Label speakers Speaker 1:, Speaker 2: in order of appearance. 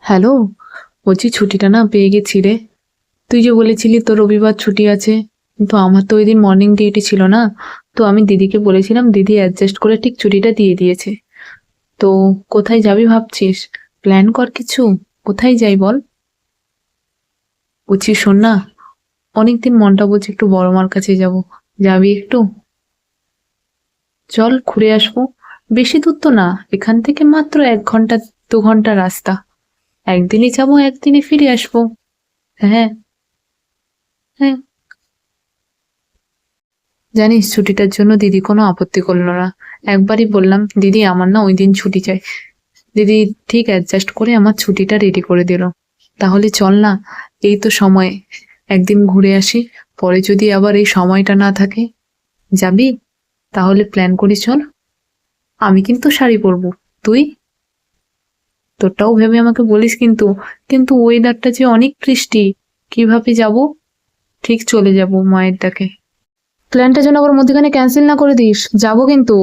Speaker 1: Hello, বলছি ছুটিটা না পেয়ে গেছি রে। তুই যে বলেছিলি তোর রবিবার ছুটি আছে, কিন্তু আমার তো ওই দিন মর্নিং ডিউটি ছিল না। তো আমি দিদিকে বলেছিলাম, দিদি অ্যাডজাস্ট করে ঠিক ছুটিটা দিয়ে দিয়েছে। তো কোথায় যাবি ভাবছিস? প্ল্যান কর কিছু। কোথায় যাই বল? বলছি শোন না, অনেকদিন মনটা বলছে একটু বড় মার কাছে যাব। যাবি একটু? চল ঘুরে আসবো। বেশি দূর তো না, এখান থেকে মাত্র 1 ঘন্টা 2 ঘন্টা রাস্তা। একদিনই যাবো, একদিনে ফিরে আসবো। হ্যাঁ। হ্যাঁ। জানিস ছুটিটার জন্য দিদি কোনো আপত্তি করলো না। একবারই বললাম, দিদি আমার না ওই দিন ছুটি চাই। দিদি ঠিক অ্যাডজাস্ট করে আমার ছুটিটা রেডি করে দিল। তাহলে চল না, এই তো সময়, একদিন ঘুরে আসি। পরে যদি আবার এই সময়টা না থাকে, যাবি? তাহলে প্ল্যান করি চল। আমি কিন্তু শাড়ি পরবো। তুই? তোরটাও ভেবে আমাকে বলিস কিন্তু। কিন্তু ওয়েদারটা যে অনেক বৃষ্টি, কিভাবে যাব? ঠিক চলে যাব মায়ের ডাকে। প্ল্যানটা যেন আবার মধ্যখানে ক্যান্সেল না করে দিস, যাবো কিন্তু।